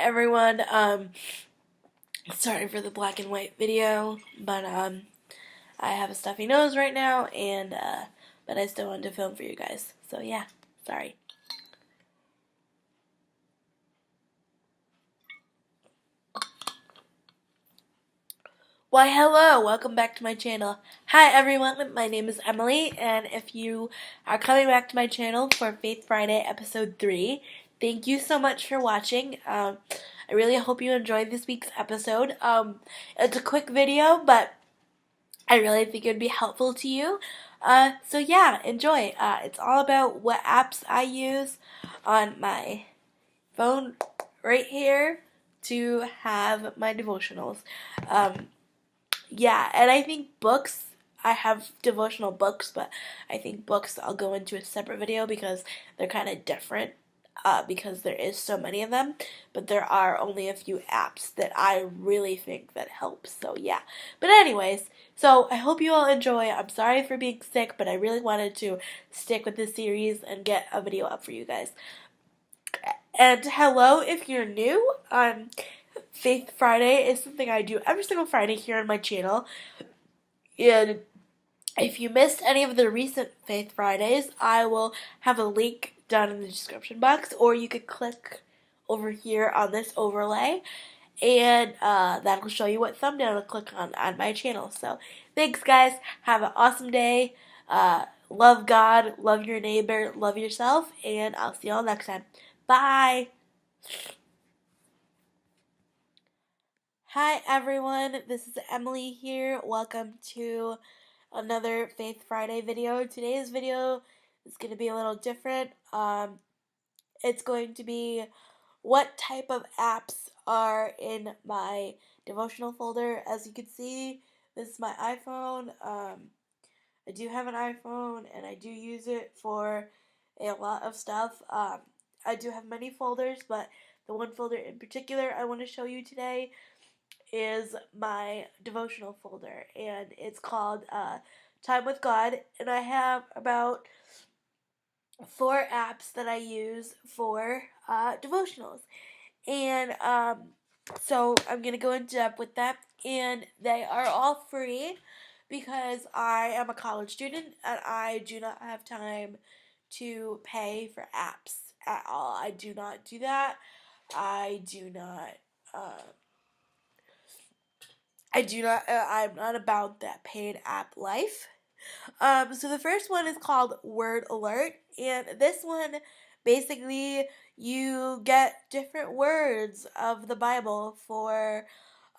everyone. Sorry for the black and white video, but I have a stuffy nose right now, and but I still wanted to film for you guys. So yeah, sorry. Why, hello, welcome back to my channel. Hi everyone, my name is Emily, and if you are coming back to my channel for Faith Friday episode 3, thank you so much for watching. I really hope you enjoyed this week's episode. It's a quick video, but I really think it would be helpful to you. So yeah, enjoy. It's all about what apps I use on my phone right here to have my devotionals. Um, yeah, and I think books, I have devotional books, but I think books I'll go into a separate video because they're kind of different. Because there is so many of them, but there are only a few apps that I really think that helps. So yeah. But anyways, so I hope you all enjoy. I'm sorry for being sick, but I really wanted to stick with this series and get a video up for you guys. And hello, if you're new, Faith Friday is something I do every single Friday here on my channel. And if you missed any of the recent Faith Fridays, I will have a link down in the description box, or you could click over here on this overlay, and that'll show you what thumbnail to click on my channel. So thanks, guys. Have an awesome day. Love God, love your neighbor, love yourself, and I'll see you all next time. Bye. Hi everyone, this is Emily here. Welcome to another Faith Friday video. Today's video is going to be a little different. It's going to be what type of apps are in my devotional folder. As you can see, this is my iPhone. I do have an iPhone and I do use it for a lot of stuff. I do have many folders, but the one folder in particular I want to show you today is my devotional folder, and it's called Time with God, and I have about 4 apps that I use for devotionals, and so I'm gonna go in depth with them, and they are all free because I am a college student and I do not have time to pay for apps at all. I do not do that. I do not. Uh, I'm not about that paid app life. So the first one is called Word Alert, and this one basically you get different words of the Bible for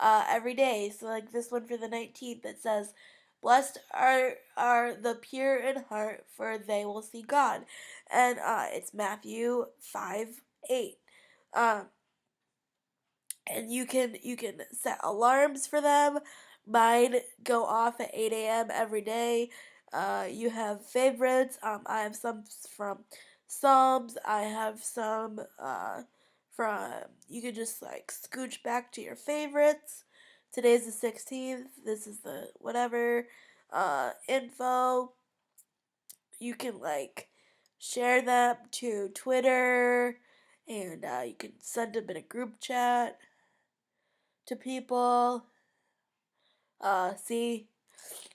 every day. So like this one for the 19th that says, "Blessed are the pure in heart, for they will see God," and it's Matthew 5:8. Um, and you can set alarms for them. Mine go off at 8 a.m. every day. You have favorites. I have some from Psalms. I have some from, you can just like scooch back to your favorites. Today's the 16th. This is the whatever info. You can like share them to Twitter, and you can send them in a group chat to people. See,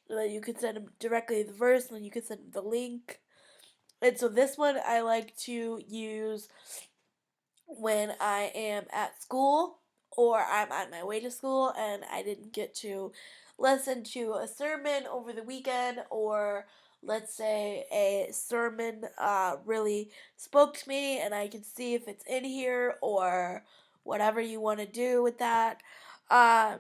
then you can send them directly the verse, and then you can send them the link. And so this one I like to use when I am at school or I'm on my way to school and I didn't get to listen to a sermon over the weekend, or let's say a sermon really spoke to me and I can see if it's in here or whatever you want to do with that. Uh,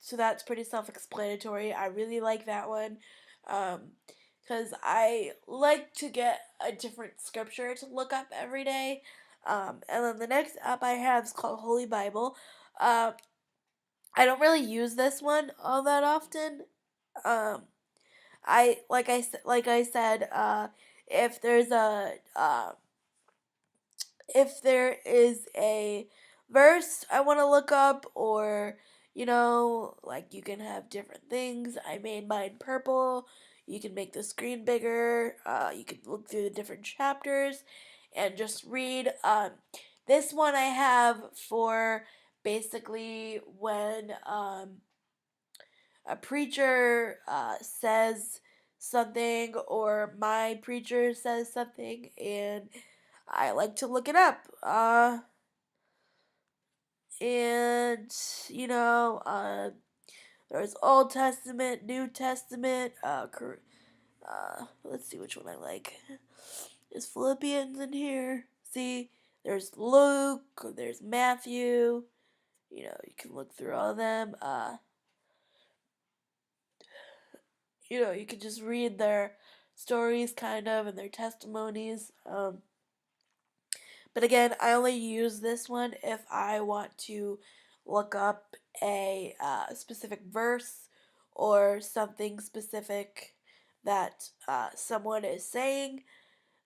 so that's pretty self-explanatory. I really like that one because I like to get a different scripture to look up every day. And then the next app I have is called Holy Bible. Uh, I don't really use this one all that often. Um, like I said, if there's a if there is a verse I want to look up, or like you can have different things. I made mine purple. You can make the screen bigger. You can look through the different chapters and just read. this one I have for basically when a preacher says something or my preacher says something, and I like to look it up. And you know, there's Old Testament, New Testament. Let's see which one I like. There's Philippians in here. See, there's Luke. There's Matthew. You know, you can look through all of them. You know, you can just read their stories, kind of, and their testimonies. But again, I only use this one if I want to look up a specific verse or something specific that someone is saying.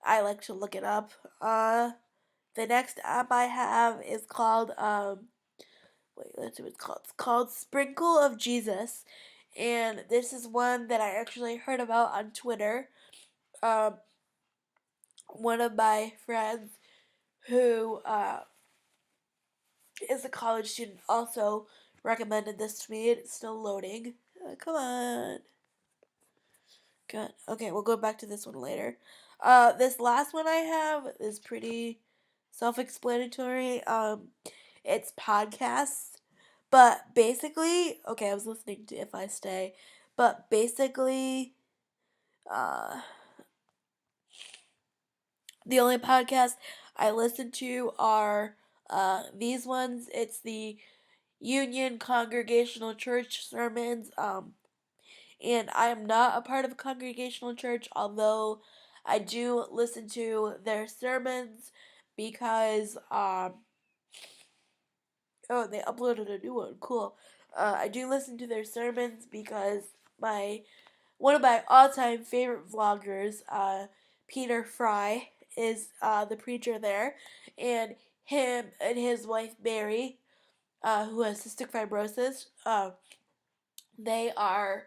I like to look it up. The next app I have is called wait, let's see what it's called. It's called Sprinkle of Jesus, and this is one that I actually heard about on Twitter. Um, one of my friends who is a college student also recommended this to me. It's still loading. Come on. Good. Okay, we'll go back to this one later. This last one I have is pretty self-explanatory. It's podcasts, but basically, okay, I was listening to If I Stay, but basically, uh, the only podcasts I listen to are these ones. It's the Union Congregational Church sermons. And I am not a part of a congregational church, although I do listen to their sermons because oh, they uploaded a new one. Cool. I do listen to their sermons because my one of my all-time favorite vloggers, Peter Fry, is the preacher there, and him and his wife Mary, who has cystic fibrosis, they are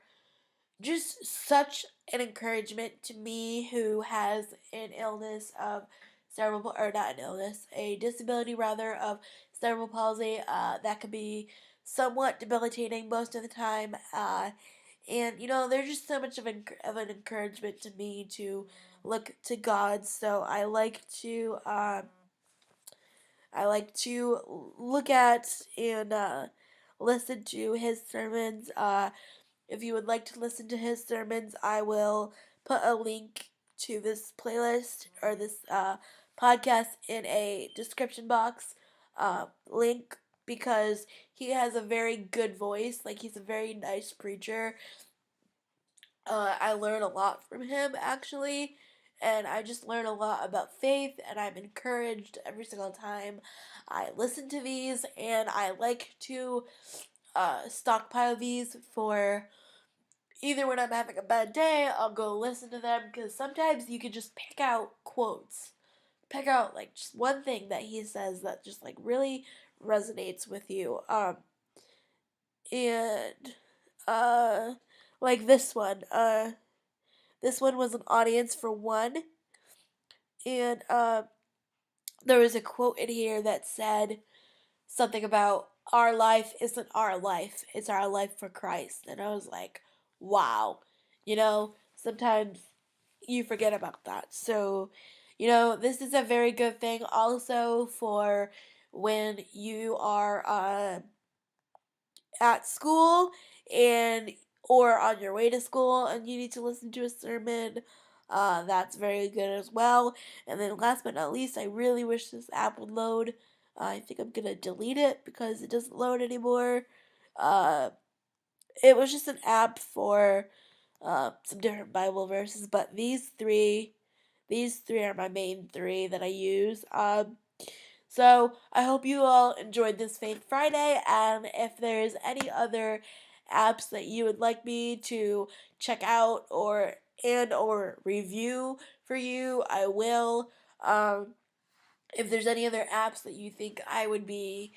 just such an encouragement to me who has an illness of cerebral, or not an illness, a disability rather, of cerebral palsy that can be somewhat debilitating most of the time. And you know, they're just so much of an encouragement to me to look to God. So I like to look at and listen to his sermons. If you would like to listen to his sermons, I will put a link to this playlist or this podcast in a description box link, because he has a very good voice. Like, he's a very nice preacher. I learn a lot from him, actually. And I just learn a lot about faith, and I'm encouraged every single time I listen to these. And I like to stockpile these for either when I'm having a bad day, I'll go listen to them, because sometimes you can just pick out quotes. Pick out like just one thing that he says that just like really resonates with you. And uh like this one. This one was an audience for one, and there was a quote in here that said something about our life isn't our life, it's our life for Christ. And I was like, wow. You know, sometimes you forget about that. So, you know, this is a very good thing also for when you are at school and or on your way to school and you need to listen to a sermon. That's very good as well. And then last but not least, I really wish this app would load. I think I'm gonna delete it because it doesn't load anymore. Uh, it was just an app for some different Bible verses, but these three are my main three that I use. So I hope you all enjoyed this Faith Friday, and if there's any other apps that you would like me to check out or review for you, I will. If there's any other apps that you think I would be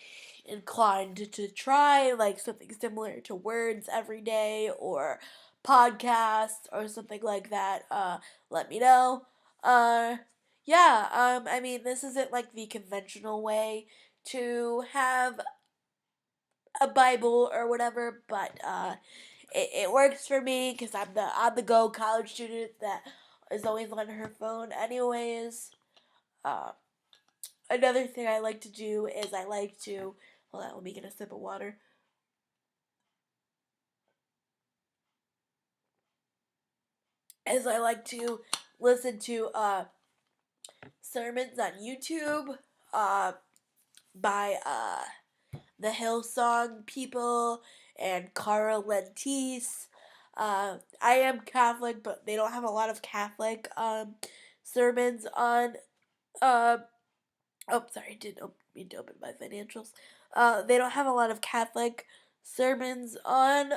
inclined to try, like something similar to Words Every Day or podcasts or something like that, let me know. Uh, yeah, I mean, this isn't like the conventional way to have a Bible or whatever, but it works for me because I'm the on the go college student that is always on her phone, anyways. Uh, Another thing I like to do is I like to hold on, let me get a sip of water. Is I like to listen to sermons on YouTube uh, by the Hillsong people and Carl Lentz. I am Catholic, but they don't have a lot of Catholic sermons on. Uh, oh, sorry, I didn't mean to open my financials. They don't have a lot of Catholic sermons on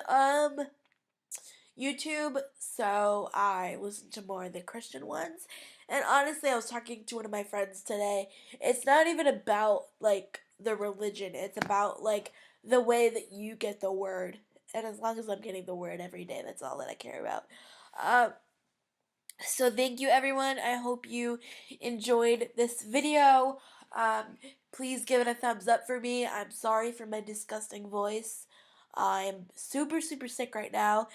YouTube, so I listen to more of the Christian ones. And honestly, I was talking to one of my friends today. It's not even about like the religion, it's about like the way that you get the word. And as long as I'm getting the word every day, that's all that I care about. Uh, so thank you everyone. I hope you enjoyed this video. Please give it a thumbs up for me. I'm sorry for my disgusting voice. I'm super super sick right now.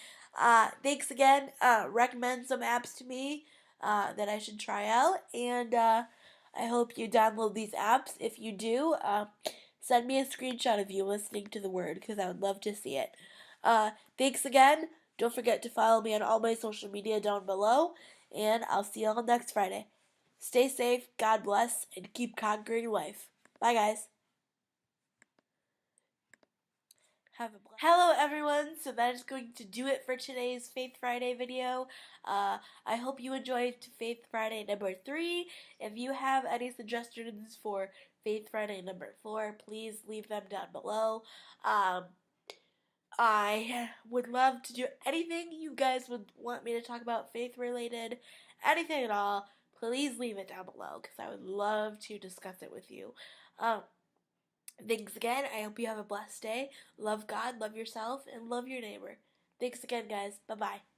Thanks again. Recommend some apps to me that I should try out, and I hope you download these apps. If you do, send me a screenshot of you listening to the word because I would love to see it. Thanks again. Don't forget to follow me on all my social media down below, and I'll see you all next Friday. Stay safe, God bless, and keep conquering life. Bye, guys. Hello, everyone. So that is going to do it for today's Faith Friday video. I hope you enjoyed Faith Friday number 3. If you have any suggestions for Faith Friday number 4, please leave them down below. I would love to do anything you guys would want me to talk about faith related, anything at all. Please leave it down below because I would love to discuss it with you. Um, Thanks again. I hope you have a blessed day. Love God, love yourself, and love your neighbor. Thanks again, guys. Bye bye.